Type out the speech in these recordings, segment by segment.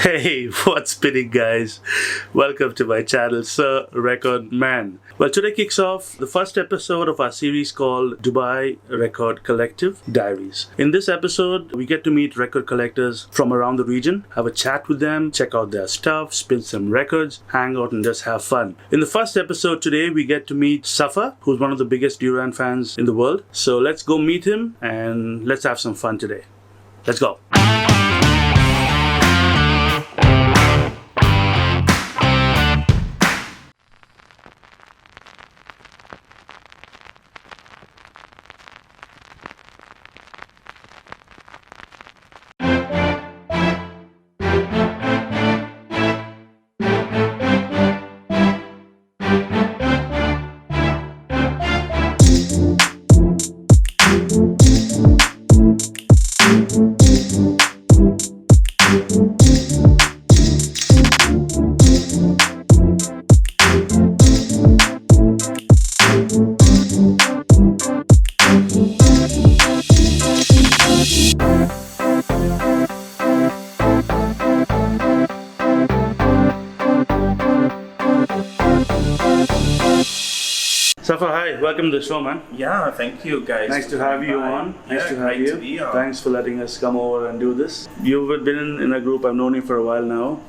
Hey, what's spinning, guys? Welcome to my channel, Sir Record Man. Well, today kicks off the first episode of our series called Dubai Record Collective Diaries. In this episode, we get to meet record collectors from around the region, have a chat with them, check out their stuff, spin some records, hang out, and just have fun. In the first episode today, we get to meet Safa, who's one of the biggest Duran fans in the world. So let's go meet him and let's have some fun today. Let's go. Safa, hi, welcome to the show, man. Yeah, thank you guys. Nice to have you on. Nice to have great you. To be on. Thanks for letting us come over and do this. You've been in a group, I've known you for a while now.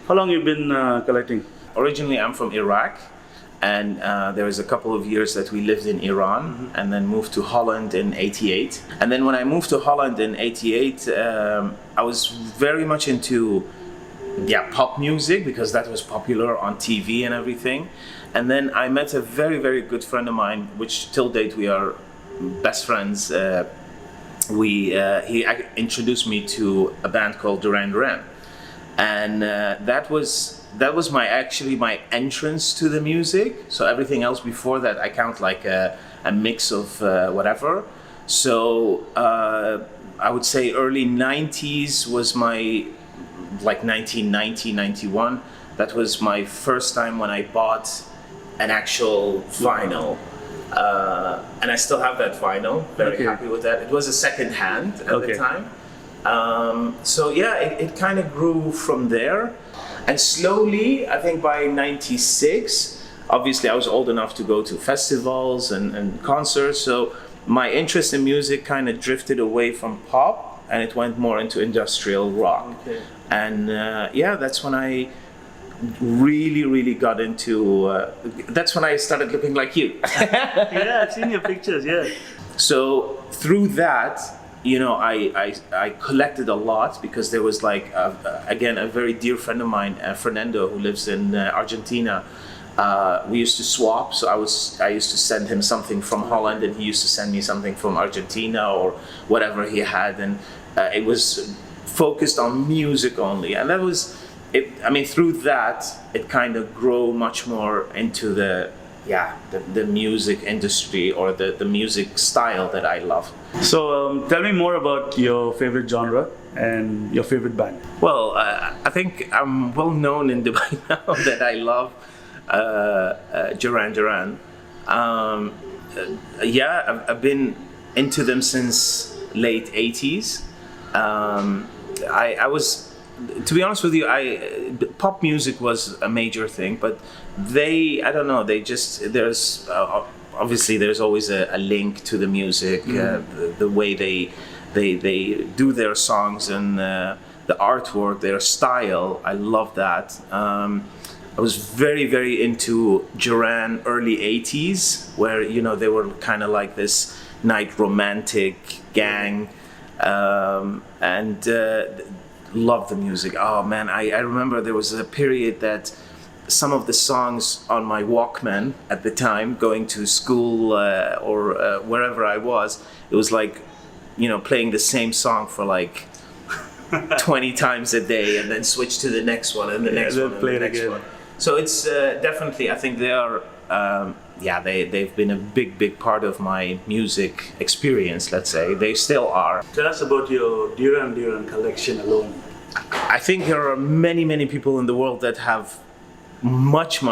How long have you been collecting? Originally, I'm from Iraq, and there was a couple of years that we lived in Iran, and then moved to Holland in '88. And then when I moved to Holland in '88, I was very much into pop music because that was popular on TV and everything. And then I met a very, very good friend of mine, which till date we are best friends. He introduced me to a band called Duran Duran, and that was my entrance to the music. So everything else before that I count like a mix of whatever. So I would say early 90s was my, like 1990, 91. That was my first time when I bought an actual vinyl. And I still have that vinyl, very happy with that. It was a second hand at the time. It kind of grew from there. And slowly, I think by 96, obviously I was old enough to go to festivals and concerts. So my interest in music kind of drifted away from pop and it went more into industrial rock. Okay. And that's when I really got into that's when I started looking like you. Yeah, I've seen your pictures, yeah. So through that, I collected a lot because there was like again a very dear friend of mine, Fernando, who lives in Argentina. We used to swap, so I used to send him something from Holland and he used to send me something from Argentina or whatever he had, and it was focused on music only, and that was it. I mean, through that, it kind of grew much more into the music industry or the music style that I love. So tell me more about your favorite genre and your favorite band. Well, I think I'm well known in Dubai now that I love Duran Duran. I've been into them since late 80s. I was, to be honest with you, pop music was a major thing, but there's obviously there's always a link to the music, the way they do their songs and the artwork, their style. I love that. I was very into Duran early 80s, where they were kind of like this night romantic gang, and loved the music. Oh man, I remember there was a period that some of the songs on my Walkman at the time, going to school or wherever I was, it was like, playing the same song for like 20 times a day, and then switch to the next one and the next one and the next one. So it's definitely, I think they are, they've been a big part of my music experience, let's say. They still are. Tell us about your Duran Duran collection alone. I think there are many people in the world that have much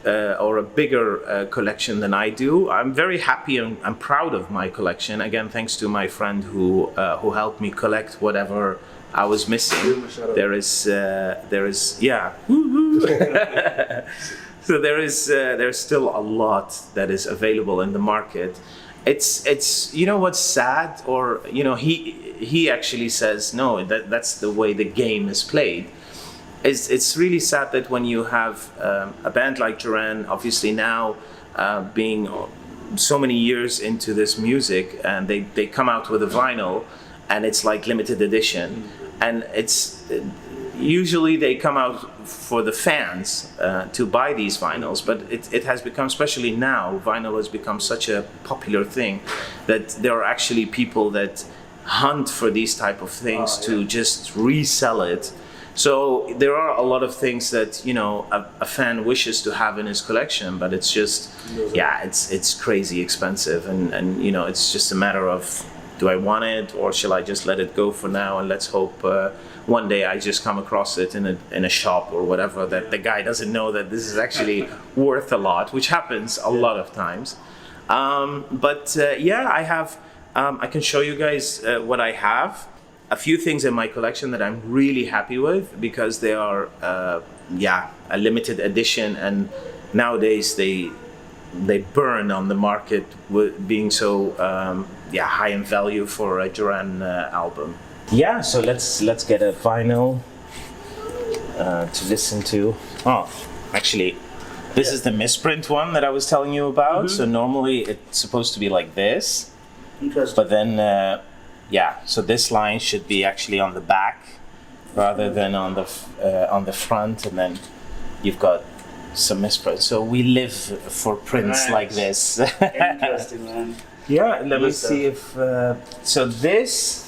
or a bigger collection than I do. I'm very happy and I'm proud of my collection. Again, thanks to my friend who helped me collect whatever I was missing. There is yeah. So there's still a lot that is available in the market. It's you know what's sad, or you know he actually says no, that's the way the game is played. It's really sad that when you have a band like Duran, obviously now being so many years into this music, and they come out with a vinyl, and it's like limited edition, and it's usually they come out for the fans to buy these vinyls, but it has become, especially now, vinyl has become such a popular thing that there are actually people that hunt for these type of things to just resell it. So there are a lot of things that, you know, a fan wishes to have in his collection, but it's just, yeah, it's crazy expensive, and you know, it's just a matter of, do I want it, or shall I just let it go for now, and let's hope one day I just come across it in a shop or whatever, that the guy doesn't know that this is actually worth a lot, which happens a lot of times. Yeah, I have, I can show you guys what I have. A few things in my collection that I'm really happy with, because they are, yeah, a limited edition, and nowadays they burn on the market with being so, yeah, high in value for a Duran album. Yeah, so let's get a vinyl to listen to. Oh, actually, this is the misprint one that I was telling you about. So normally it's supposed to be like this, but then. Yeah, so this line should be actually on the back rather than on the front, and then you've got some misprints. So we live for prints like this. Interesting, man. Yeah, let me see if. So this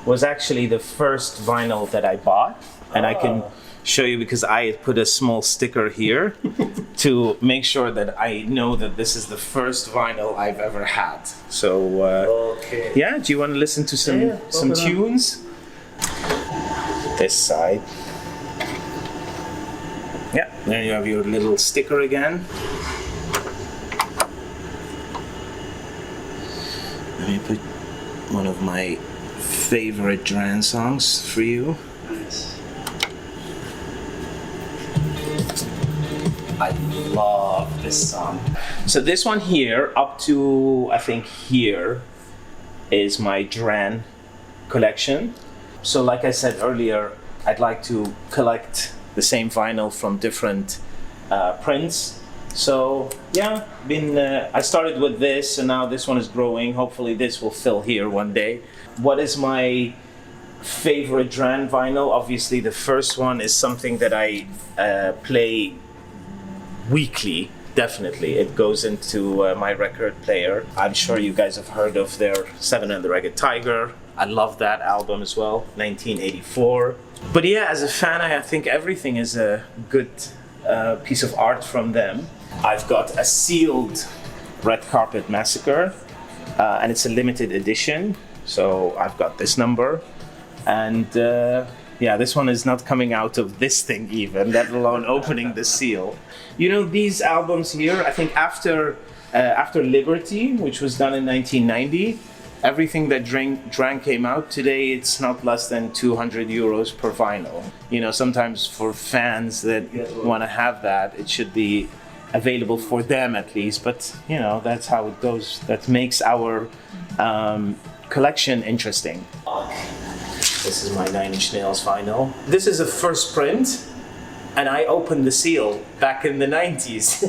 was actually the first vinyl that I bought, and I can show you because I put a small sticker here to make sure that I know that this is the first vinyl I've ever had. So Okay. yeah, do you want to listen to some tunes? This side. Yeah, there you have your little sticker again. Let me put one of my favorite Duran songs for you. Nice. I love this song. So this one here, up to I think here, is my Duran collection. So like I said earlier, I'd like to collect the same vinyl from different prints. So yeah, I started with this, and now this one is growing. Hopefully this will fill here one day. What is my favorite Duran vinyl? Obviously the first one is something that I play weekly. Definitely, it goes into my record player. I'm sure you guys have heard of their Seven and the Ragged Tiger. I love that album as well, 1984. But yeah, as a fan, I think everything is a good piece of art from them. I've got a sealed Red Carpet Massacre, and it's a limited edition. So I've got this number, and yeah, this one is not coming out of this thing even, let alone opening the seal. You know, these albums here, I think after Liberty, which was done in 1990, everything that Duran came out today, it's not less than 200 euros per vinyl. You know, sometimes for fans that want to have that, it should be available for them at least, but you know, that's how it goes. That makes our collection interesting. This is my Nine Inch Nails vinyl. This is a first print, and I opened the seal back in the 90s.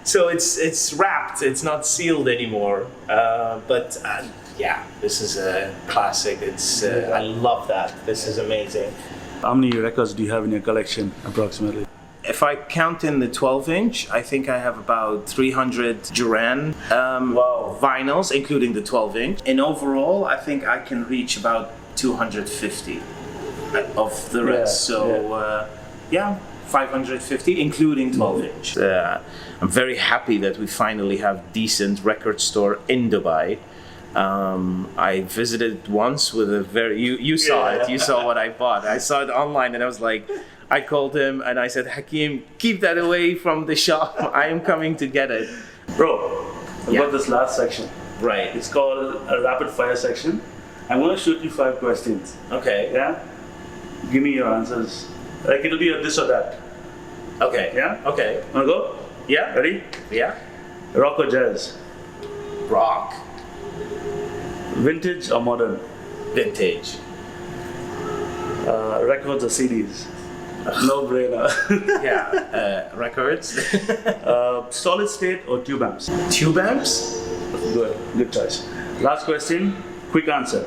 So it's wrapped, it's not sealed anymore. But yeah, this is a classic. I love that. This is amazing. How many records do you have in your collection, approximately? If I count in the 12-inch, I think I have about 300 Duran vinyls, including the 12-inch. And overall, I think I can reach about 250 of the rest. Yeah, 550, including 12-inch. I'm very happy that we finally have decent record store in Dubai. I visited once with a you saw it, you saw what I bought. I saw it online and I was like, I called him and I said, Hakeem, keep that away from the shop. I am coming to get it. Bro, I got this last section. Right. It's called a rapid fire section. I'm gonna shoot you 5 questions. Okay. Yeah? Give me your answers. Like it'll be a this or that. Okay. Yeah? Okay. Wanna go? Yeah. Ready? Yeah. Rock or jazz? Rock. Vintage or modern? Vintage. Records or CDs? No brainer. Yeah. Records. Solid state or tube amps? Tube amps. Good choice. Last question, quick answer.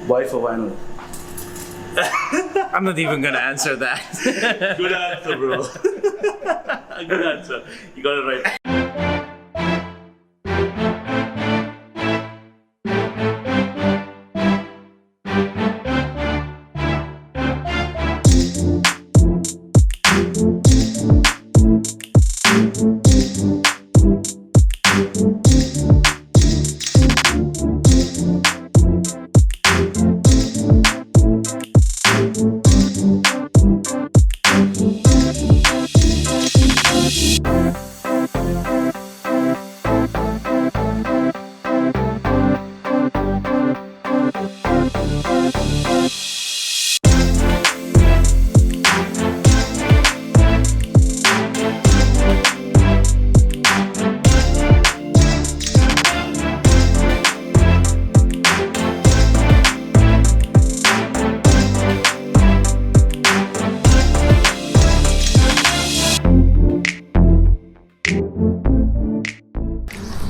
Wife or vinyl? I'm not even gonna answer that. Good answer, bro. Good answer. You got it right.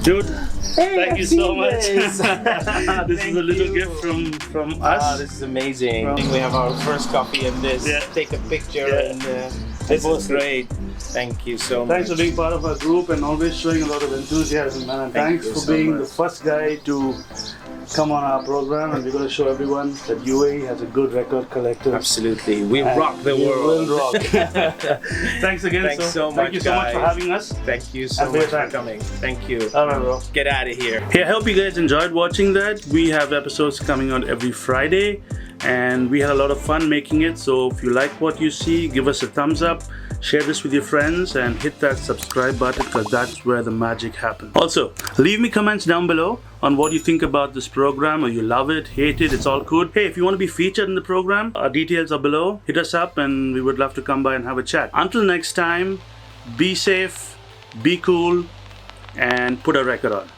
Dude, thank you so much. This is a little gift from us. This is amazing. I think we have our first coffee in this. Yeah. Take a picture Yeah. and this is great. Thank you so much. Thanks for being part of our group and always showing a lot of enthusiasm, man. And Thank thanks you for so being much. the first guy to come on our program, and we're going to show everyone that UAE has a good record collective. Absolutely. We And rock the we world. will rock. Thanks again. Thanks so Thank much, you so much for guys. having us. Thank you so And for much your for time. coming. Thank you. All right, bro. Get out of here. Hey, I hope you guys enjoyed watching that. We have episodes coming out every Friday, and we had a lot of fun making it. So if you like what you see, give us a thumbs up, share this with your friends, and hit that subscribe button, because that's where the magic happens. Also, leave me comments down below on what you think about this program, or you love it, hate it, it's all good. Hey, if you want to be featured in the program, our details are below. Hit us up and we would love to come by and have a chat. Until next time, be safe, be cool, and put a record on.